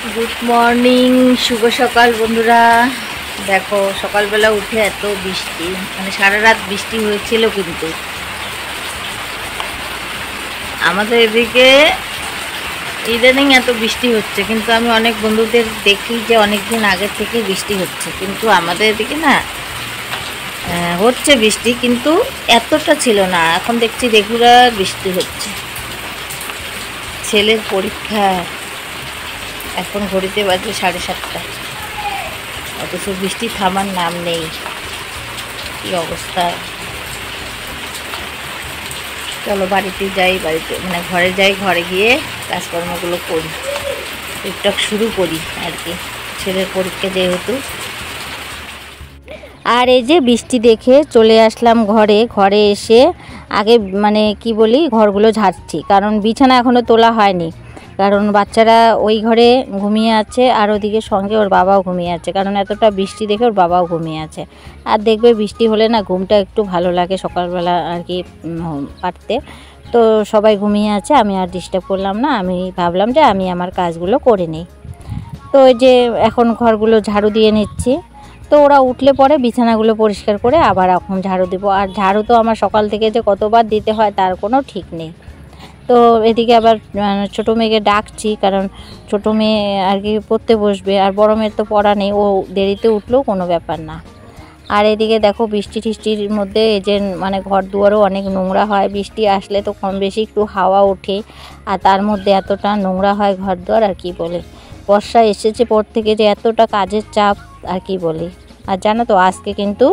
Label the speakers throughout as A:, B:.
A: Good morning, শুভ সকাল বন্ধুরা। দেখো সকালবেলা উঠে এত বৃষ্টি, মানে সারা রাত বৃষ্টি হয়েছিল, কিন্তু আমাদের এদিকে ইদানিং এত বৃষ্টি হচ্ছে, কিন্তু আমি অনেক বন্ধুদের দেখি যে অনেক দিন আগের থেকে বৃষ্টি হচ্ছে, কিন্তু আমাদের এদিকে না হচ্ছে বৃষ্টি, কিন্তু এতটা ছিল না। এখন দেখছি রেগুলার বৃষ্টি হচ্ছে। ছেলের পরীক্ষা, এখন ঘড়িতে বাজে 7:30, অথচ বৃষ্টি থামার নাম নেই। কি অবস্থা! চলো বাড়িতে যাই, মানে ঘরে যাই, ঘরে গিয়ে কাজকর্মগুলো করি, টুকটাক শুরু করি আর কি, ছেলের পরীক্ষা যেহেতু। আর এই যে বৃষ্টি দেখে চলে আসলাম ঘরে এসে আগে মানে কি বলি, ঘরগুলো ঝাড়ছি, কারণ বিছানা এখনও তোলা হয়নি, কারণ বাচ্চারা ওই ঘরে ঘুমিয়ে আছে, আর ওদিকে সঙ্গে ওর বাবাও ঘুমিয়ে আছে, কারণ এতটা বৃষ্টি দেখে ওর বাবাও ঘুমিয়ে আছে। আর দেখবে বৃষ্টি হলে না ঘুমটা একটু ভালো লাগে সকালবেলা আর কি কাটতে। তো সবাই ঘুমিয়ে আছে, আমি আর ডিস্টার্ব করলাম না, আমি ভাবলাম যে আমি আমার কাজগুলো করে নিই। তো ওই যে এখন ঘরগুলো ঝাড়ু দিয়ে নিচ্ছি। তো ওরা উঠলে পরে বিছানাগুলো পরিষ্কার করে আবার এখন ঝাড়ু দেবো। আর ঝাড়ু তো আমার সকাল থেকে যে কতবার দিতে হয় তার কোনো ঠিক নেই। তো এদিকে আবার ছোটো মেয়েকে ডাকছি, কারণ ছোটো মেয়ে আর কি পড়তে বসবে, আর বড় মেয়ের তো পড়া নেই, ও দেরিতে উঠলেও কোনো ব্যাপার না। আর এদিকে দেখো বৃষ্টি টিষ্টির মধ্যে এই যে মানে ঘর দুয়ারও অনেক নোংরা হয়, বৃষ্টি আসলে তো কম বেশি একটু হাওয়া ওঠে, আর তার মধ্যে এতটা নোংরা হয় ঘর দুয়ার, আর কি বলে। বর্ষা এসেছে পর থেকে যে এতটা কাজের চাপ, আর কি বলি। আর জানো তো আজকে কিন্তু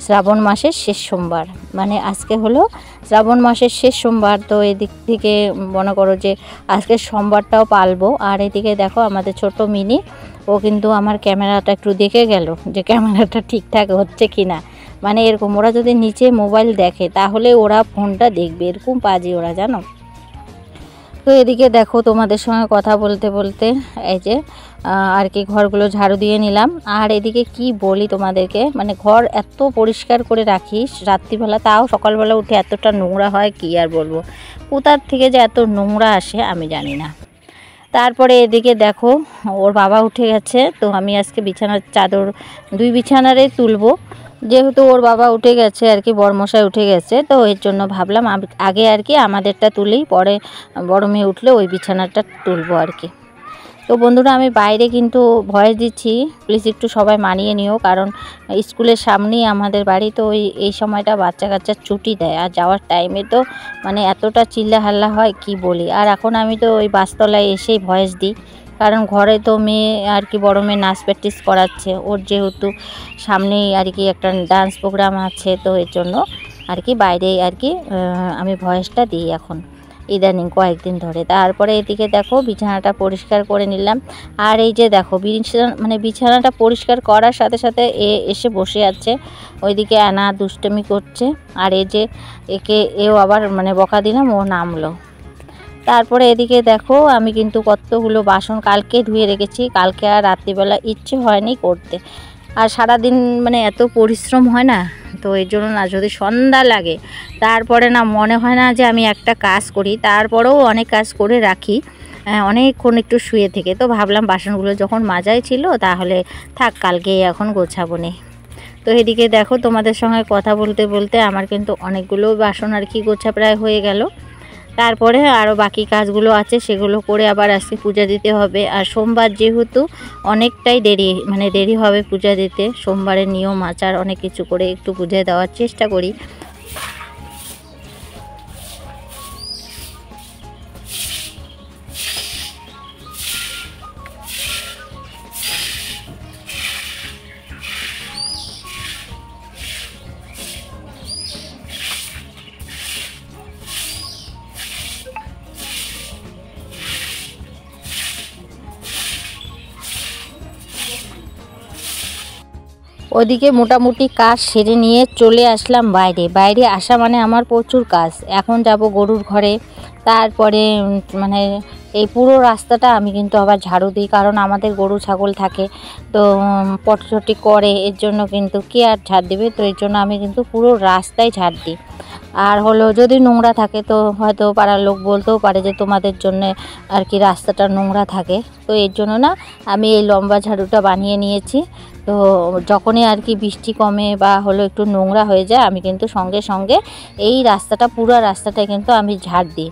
A: শ্রাবণ মাসের শেষ সোমবার, মানে আজকে হলো শ্রাবণ মাসের শেষ সোমবার। তো এদিক থেকে মনে করো যে আজকে সোমবারটাও পালবো। আর এদিকে দেখো আমাদের ছোট মিনি, ও কিন্তু আমার ক্যামেরাটা একটু দেখে গেল যে ক্যামেরাটা ঠিকঠাক হচ্ছে কি না। মানে এরকম ওরা যদি নিচে মোবাইল দেখে তাহলে ওরা ফোনটা দেখবে, এরকম পাজি ওরা, জানো। তো এদিকে দেখো তোমাদের সঙ্গে কথা বলতে বলতে এই যে আর কি ঘরগুলো ঝাড়ু দিয়ে নিলাম। আর এদিকে কি বলি তোমাদেরকে, মানে ঘর এত পরিষ্কার করে রাখি রাত্রিবেলা, তাও সকালবেলা উঠে এতটা নোংরা হয়, কি আর বলবো। কোথার থেকে যে এত নোংরা আসে আমি জানি না। তারপরে এদিকে দেখো ওর বাবা উঠে গেছে, তো আমি আজকে বিছানার চাদর দুই বিছানারে তুলবো, যেহেতু ওর বাবা উঠে গেছে আর কি, বড়মশাই উঠে গেছে, তো এর জন্য ভাবলাম আগে আর কি আমাদেরটা তুলি, পরে বড় মেয়ে উঠলে ওই বিছানাটা তুলবো আর কি। তো বন্ধুরা আমি বাইরে কিন্তু ভয়েস দিচ্ছি, প্লিজ একটু সবাই মানিয়ে নিও, কারণ স্কুলের সামনেই আমাদের বাড়ি, তো এই সময়টা বাচ্চা কাচ্চার ছুটি দেয়, আর যাওয়ার টাইমে তো মানে এতটা চিল্লা হাল্লা হয়, কি বলি। আর এখন আমি তো ওই বাসতলায় এসেই ভয়েস দিই, কারণ ঘরে তো মেয়ে আর কি, বড় মেয়ে নাচ প্র্যাকটিস করাচ্ছে, ওর যেহেতু সামনেই আর কি একটা ডান্স প্রোগ্রাম আছে, তো এর জন্য আর কি বাইরেই আর কি আমি ভয়েসটা দিই এখন ইদানিং কয়েকদিন ধরে। তারপরে এদিকে দেখো বিছানাটা পরিষ্কার করে নিলাম। আর এই যে দেখো বিছানাটা পরিষ্কার করার সাথে সাথে এসে বসে আছে, ওইদিকে আনা দুষ্টমি করছে, আর এই যে এও আবার মানে বকা দিলাম, ও নামলো। তারপরে এদিকে দেখো আমি কিন্তু কতগুলো বাসন কালকে ধুয়ে রেখেছি, কালকে আর রাত্রিবেলা ইচ্ছে হয়নি করতে। আর সারাদিন মানে এত পরিশ্রম হয় না, তো এই জন্য না যদি সন্ধ্যা লাগে তারপরে না মনে হয় না যে আমি একটা কাজ করি, তারপরেও অনেক কাজ করে রাখি অনেকক্ষণ একটু শুয়ে থেকে। তো ভাবলাম বাসনগুলো যখন মাজাই ছিল তাহলে থাক, কালকেই এখন গোছাবো নে। তো এদিকে দেখো তোমাদের সঙ্গে কথা বলতে বলতে আমার কিন্তু অনেকগুলো বাসন আর কি গোছা প্রায় হয়ে গেল। তারপরে আরও বাকি কাজগুলো আছে, সেগুলো করে আবার আজকে পূজা দিতে হবে। আর সোমবার যেহেতু অনেকটাই দেরি হবে পূজা দিতে, সোমবারের নিয়ম আচার অনেক কিছু করে একটু পূজা দেওয়ার চেষ্টা করি। ওদিকে মোটামুটি কাজ সেরে নিয়ে চলে আসলাম বাইরে আসা মানে আমার প্রচুর কাজ। এখন যাব গরুর ঘরে, তারপরে মানে এই পুরো রাস্তাটা আমি কিন্তু আবার ঝাড়ু দিই, কারণ আমাদের গরু ছাগল থাকে তো পটচটি করে, এর জন্য কিন্তু কে আর ঝাড় দেবে, তো এর জন্য আমি কিন্তু পুরো রাস্তায় ঝাড় দিই। আর হলো যদি নোংরা থাকে তো হয়তো পাড়ার লোক বলতেও পারে যে তোমাদের জন্যে আর কি রাস্তাটা নোংরা থাকে, তো এর জন্য না আমি এই লম্বা ঝাড়ুটা বানিয়ে নিয়েছি। তো যখনই আর কি বৃষ্টি কমে বা হলো একটু নোংরা হয়ে যায়, আমি কিন্তু সঙ্গে সঙ্গে এই রাস্তাটা পুরো রাস্তাটা কিন্তু আমি ঝাড় দিই।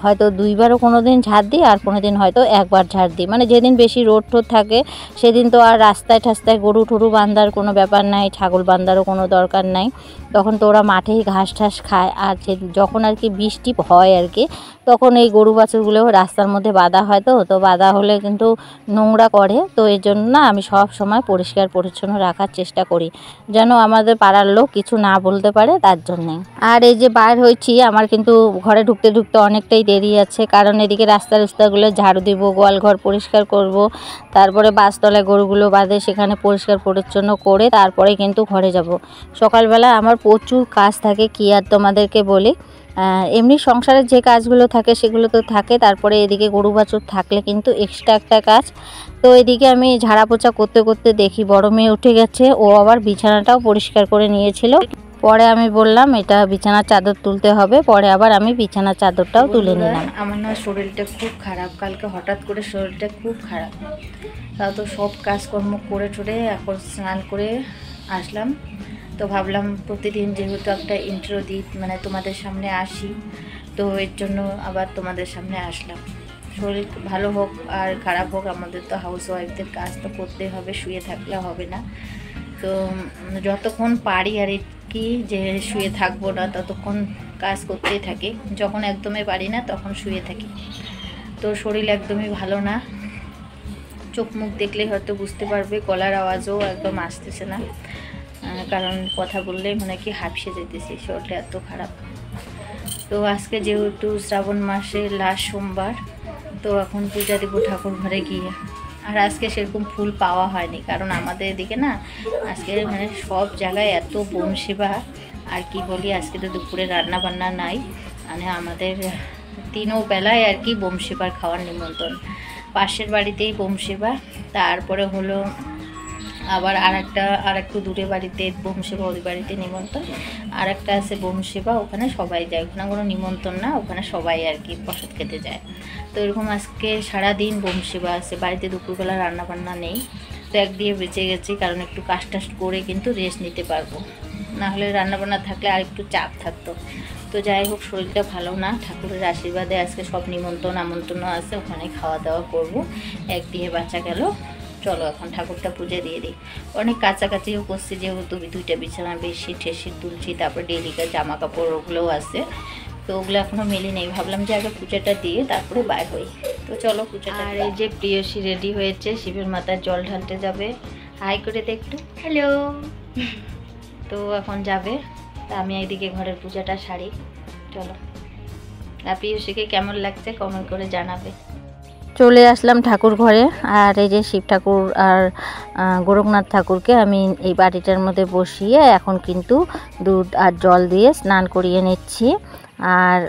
A: হয়তো 2বারও কোনো দিন ঝাড় দিই, আর কোনো দিন হয়তো 1বার ঝাড় দিই। মানে যেদিন বেশি রোদ টোদ থাকে সেদিন তো আর রাস্তায় ঠাস্তায় গরু টরু বাঁধার কোনো ব্যাপার নাই, ছাগল বাঁধারও কোনো দরকার নাই, তখন তো ওরা মাঠেই ঘাস ঠাস খায়। আর যখন আর কি বৃষ্টি হয় আর কি, তখন এই গরু বাছুরগুলো রাস্তার মধ্যে বাঁধা হয়, তো বাঁধা হলে কিন্তু নোংরা করে, তো এর জন্য না আমি সব সময় পরিষ্কার পরিচ্ছন্ন রাখার চেষ্টা করি, যেন আমাদের পাড়ার লোক কিছু না বলতে পারে, তার জন্যে। আর এই যে বাইর হয়েছি, আমার কিন্তু ঘরে ঢুকতে ঢুকতে অনেকটাই দেরি আছে, কারণ এদিকে রাস্তাগুলো ঝাড়ু দিব, গোয়াল ঘর পরিষ্কার করব, তারপরে বাসতলায় গরুগুলো বাঁধে সেখানে পরিষ্কার পরিচ্ছন্ন করে তারপরে কিন্তু ঘরে যাব। সকালবেলা আমার প্রচুর কাজ থাকে, কি আর তোমাদেরকে বলি। এমনি সংসারের যে কাজগুলো থাকে সেগুলো তো থাকে, তারপরে এদিকে গরু বাছুর থাকলে কিন্তু এক্সট্রা একটা কাজ। তো এদিকে আমি ঝাড়া পোছা করতে করতে দেখি বড় মেয়ে উঠে গেছে, ও আবার বিছানাটাও পরিষ্কার করে নিয়েছিল। পরে আমি বললাম এটা বিছানার চাদর তুলতে হবে, পরে আবার আমি বিছানার চাদরটাও তুলে নিলাম। আমার না শরীরটা খুব খারাপ, কালকে হঠাৎ করে শরীরটা খুব খারাপ, তাও তো সব কাজকর্ম করে টোরে এখন স্নান করে আসলাম। তো ভাবলাম প্রতিদিন যেহেতু একটা ইন্ট্রো দিই, মানে তোমাদের সামনে আসি, তো এর জন্য আবার তোমাদের সামনে আসলাম। শরীর ভালো হোক আর খারাপ হোক, আমাদের তো হাউস ওয়াইফদের কাজ তো করতে হবে, শুয়ে থাকলে হবে না। তো যতক্ষণ পারি আর কি যে শুয়ে থাকবো না, ততক্ষণ কাজ করতেই থাকি, যখন একদমই পারি না তখন শুয়ে থাকি। তো শরীর একদমই ভালো না, চোখ মুখ দেখলেই হয়তো বুঝতে পারবে, গলার আওয়াজও একদম আসতেছে না, কারণ কথা বললেই মনে কি হাঁপিয়ে যেতেছি, শরীরটা এত খারাপ। তো আজকে যেহেতু শ্রাবণ মাসের লাস্ট সোমবার, তো এখন পূজা দেবো ঠাকুর ঘরে গিয়ে। আর আজকে সেরকম ফুল পাওয়া হয়নি, কারণ আমাদের এদিকে না আজকে মানে সব জায়গায় এত বন সেবা, আর কি বলি, আজকে তো দুপুরে রান্না বান্না নাই, মানে আমাদের 3 বেলায় আর কি বোম সেবার খাওয়ার নিমন্ত্রণ। পাশের বাড়িতেই বোম সেবা, তারপরে হলো আবার আর একটু দূরে বাড়িতে বোম সেবা, ওই বাড়িতে নিমন্ত্রণ, আর একটা আছে বোম সেবা, ওখানে সবাই যায়, ওখানে কোনো নিমন্ত্রণ না, ওখানে সবাই আর কি প্রসাদ খেতে যায়। তো এরকম আজকে সারাদিন বোম সেবা আছে, বাড়িতে দুপুরবেলা রান্নাবান্না নেই, তো একদিকে বেঁচে গেছি, কারণ একটু কাজ টাজ করে কিন্তু রেস্ট নিতে পারবো, নাহলে রান্নাবান্না থাকলে আর একটু চাপ থাকতো। তো যাই হোক, শরীরটা ভালো না, ঠাকুরের আশীর্বাদে আজকে সব নিমন্ত্রণ আমন্ত্রণ আছে, ওখানে খাওয়া দাওয়া করবো, একদিকে বাঁচা গেল। চলো এখন ঠাকুরটা পুজো দিয়ে দিই। অনেক কাছাকাছিও করছি, যেহেতু 2টা বিছানা বেশি ঠেসি তুলছি, তারপর ডেলিকার জামা কাপড় ওগুলোও আছে, তো ওগুলো এখনও মেলে নেই, ভাবলাম যে আগে পূজাটা দিয়ে তারপরে বাইর হই। তো চলো পূজাটা। আর এই যে প্রিয়সী রেডি হয়েছে, শিবের মাথায় জল ঢালতে যাবে, হাই করে দে একটু, হ্যালো। তো এখন যাবে, তা আমি এইদিকে ঘরের পূজাটা সারি। চলো, আর প্রিয়সীকে কেমন লাগছে কমেন্ট করে জানাবে। চলে আসলাম ঠাকুর ঘরে, আর এই যে শিব ঠাকুর আর গোরখনাথ ঠাকুরকে আমি এই বাটিটার মধ্যে বসিয়ে এখন কিন্তু দুধ আর জল দিয়ে স্নান করিয়ে নিচ্ছি। আর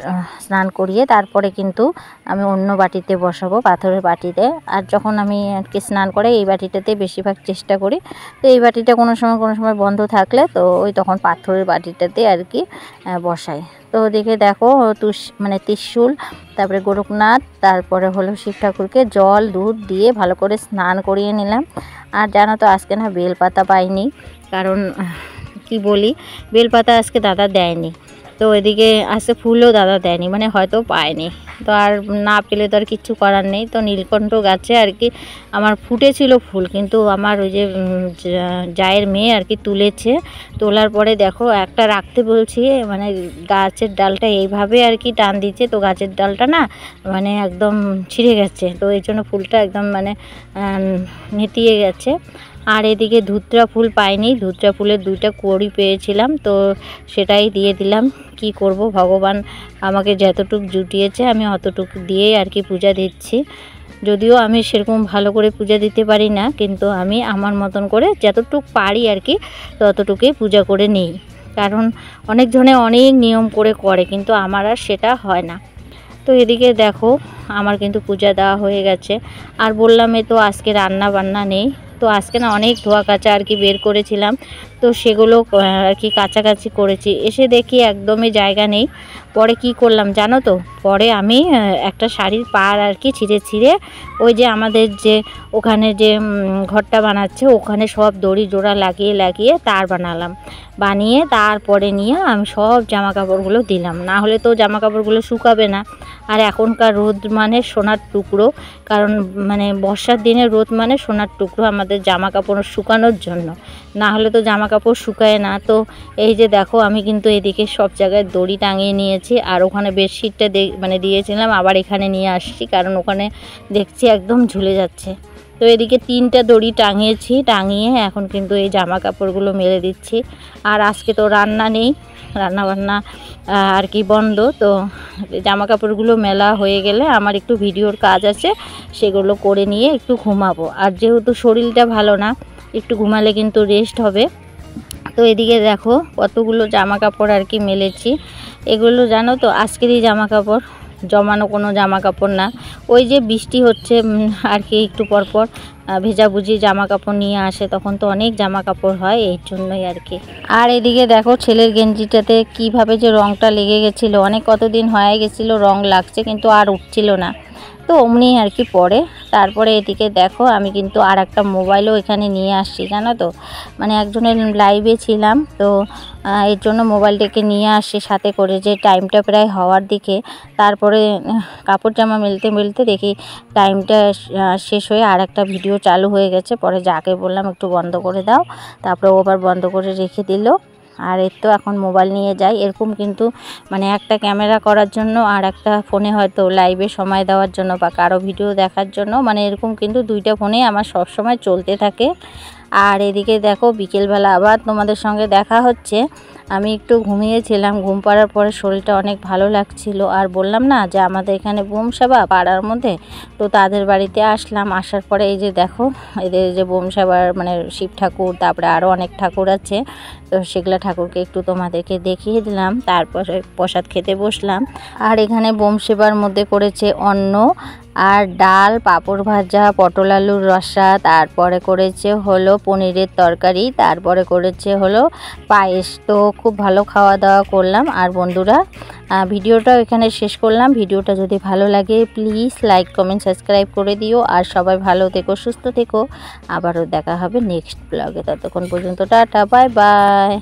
A: স্নান করিয়ে তারপরে কিন্তু আমি অন্য বাটিতে বসাবো, পাথরের বাটিতে। আর যখন আমি আর কি স্নান করে এই বাটিটাতে বেশিরভাগ চেষ্টা করি, তো এই বাটিটা কোনো সময় বন্ধ থাকলে তো ওই তখন পাথরের বাটিটাতে আর কি বসাই। তো দেখে দেখো মানে ত্রিশূল, তারপরে গোরখনাথ, তারপরে হলো শিব ঠাকুরকে জল দুধ দিয়ে ভালো করে স্নান করিয়ে নিলাম। আর জানো তো আজকে না বেলপাতা পাইনি, কারণ কি বলি, বেলপাতা আজকে দাদা দেয়নি, তো এদিকে আসে ফুলও দাদা দেয়নি, মানে হয়তো পায়নি, তো আর না পেলে তো আর কিচ্ছু করার নেই। তো নীলকণ্ঠ গাছে আর কি আমার ফুটেছিল ফুল, কিন্তু আমার ওই যে জায়ের মেয়ে আর কি তুলেছে, তোলার পরে দেখো একটা রাখতে বলছি, মানে গাছের ডালটা এইভাবে আর কি টান দিচ্ছে, তো গাছের ডালটা না মানে একদম ছিঁড়ে গেছে, তো এই জন্য ফুলটা একদম মানে নেতিয়ে গেছে। আর এদিকে ধুতরা ফুল পাইনি, ধুতরা ফুলের 2টা কড়ি পেয়েছিলাম, তো সেটাই দিয়ে দিলাম। কি করব, ভগবান আমাকে যতটুকু জুটিয়েছে আমি অতটুকু দিয়েই আর কি পূজা দিচ্ছি। যদিও আমি সেরকম ভালো করে পূজা দিতে পারি না, কিন্তু আমি আমার মতন করে যতটুকু পারি আর কি ততটুকুই পূজা করে নিই, কারণ অনেকজনে অনেক নিয়ম করে, কিন্তু আমার আর সেটা হয় না। তো এদিকে দেখো আমার কিন্তু পূজা দেওয়া হয়ে গেছে। আর বললাম তো আজকে রান্না বান্না নেই, তো আজকে না অনেক ধোয়া কাচা আর কি বের করেছিলাম, তো সেগুলো আর কি কাছাকাছি করেছি। এসে দেখি একদমই জায়গা নেই। পরে কি করলাম জানো তো, পরে আমি একটা শাড়ির পাড় আর কি ছিঁড়ে ছিঁড়ে ওই যে আমাদের যে ওখানে যে ঘরটা বানাচ্ছে ওখানে সব দড়ি জোড়া লাগিয়ে লাগিয়ে তার বানালাম, বানিয়ে তারপরে নিয়ে আমি সব জামা কাপড়গুলো দিলাম, না হলে তো জামা কাপড়গুলো শুকাবে না। আর এখনকার রোদ মানে সোনার টুকরো, কারণ মানে বর্ষার দিনে রোদ মানে সোনার টুকরো আমাদের জামা কাপড় শুকানোর জন্য, না হলে তো জামা কাপড় শুকায় না। তো এই যে দেখো আমি কিন্তু এদিকে সব জায়গায় দড়ি টাঙিয়ে নিয়েছি, আর ওখানে বেডশিটটা মানে দিয়েছিলাম আবার এখানে নিয়ে আসছি, কারণ ওখানে দেখছি একদম ঝুলে যাচ্ছে। তো এদিকে 3টা দড়ি টাঙিয়েছি, টাঙিয়ে এখন কিন্তু এই জামা কাপড়গুলো মেলে দিচ্ছি। আর আজকে তো রান্না নেই, রান্না বান্না আর কি বন্ধ। তো জামা কাপড়গুলো মেলা হয়ে গেলে আমার একটু ভিডিওর কাজ আছে, সেগুলো করে নিয়ে একটু ঘুমাবো। আর যেহেতু শরীরটা ভালো না, একটু ঘুমালে কিন্তু রেস্ট হবে। তো এদিকে দেখো কতগুলো জামা কাপড় আর কি মেলেছি। এগুলো জানো তো আজকেরই জামা কাপড়, জমানো কোনো জামা কাপড় না। ওই যে বৃষ্টি হচ্ছে আর কি একটু পরপর ভেজাভুজি জামা কাপড় নিয়ে আসে, তখন তো অনেক জামা কাপড় হয়, এই জন্যই আর কি। আর এদিকে দেখো ছেলের গেঞ্জিটাতে কিভাবে যে রঙটা লেগে গেছিলো, অনেক কতদিন হয়ে গেছিলো রঙ লাগছে কিন্তু আর উঠছিল না, তো অমনি আর কি পরে। তারপরে এদিকে দেখো আমি কিন্তু আর একটা মোবাইলও এখানে নিয়ে আসছি জানো তো, মানে একজনের লাইভে ছিলাম, তো এর জন্য মোবাইলটাকে নিয়ে আসছি সাথে করে, যে টাইমটা প্রায় হওয়ার দিকে। তারপরে কাপড় জামা মেলতে মেলতে দেখি টাইমটা শেষ হয়ে আর একটা ভিডিও চালু হয়ে গেছে। পরে যাকে বললাম একটু বন্ধ করে দাও, তারপরে ও আবার বন্ধ করে রেখে দিল। আর এর তো এখন মোবাইল নিয়ে যাই, এরকম কিন্তু মানে একটা ক্যামেরা করার জন্য আর একটা ফোনে হয়তো লাইভে সময় দেওয়ার জন্য বা কারো ভিডিও দেখার জন্য, মানে এরকম কিন্তু 2টা ফোনে আমার সব সময় চলতে থাকে। আর এদিকে দেখো বিকেলবেলা আবার তোমাদের সঙ্গে দেখা হচ্ছে। আমি একটু ঘুমিয়েছিলাম, ঘুম পাড়ার পরে শরীরটা অনেক ভালো লাগছিল। আর বললাম না যে আমাদের এখানে বোম সেবা পাড়ার মধ্যে, তো তাদের বাড়িতে আসলাম। আসার পরে এই যে দেখো এদের যে বোম সেবার মানে শিব ঠাকুর, তারপরে আরও অনেক ঠাকুর আছে, তো সেগুলো ঠাকুরকে একটু তোমাদেরকে দেখিয়ে দিলাম। তারপরে প্রসাদ খেতে বসলাম। আর এখানে বোম সেবার মধ্যে করেছে অন্ন আর ডাল, পাঁপড় ভাজা, পটল আলুর রসা, তারপরে করেছে হলো পনিরের তরকারি, তারপরে করেছে হলো পায়েস। তো খুব ভালো খাওয়া দাওয়া করলাম। আর বন্ধুরা ভিডিওটা এখানে শেষ করলাম। ভিডিওটা যদি ভালো লাগে প্লিজ লাইক কমেন্ট সাবস্ক্রাইব করে দিও। আর সবাই ভালো থেকো, সুস্থ থেকো। আবারও দেখা হবে নেক্সট ব্লগে, ততক্ষণ পর্যন্ত টাটা, বাই বাই।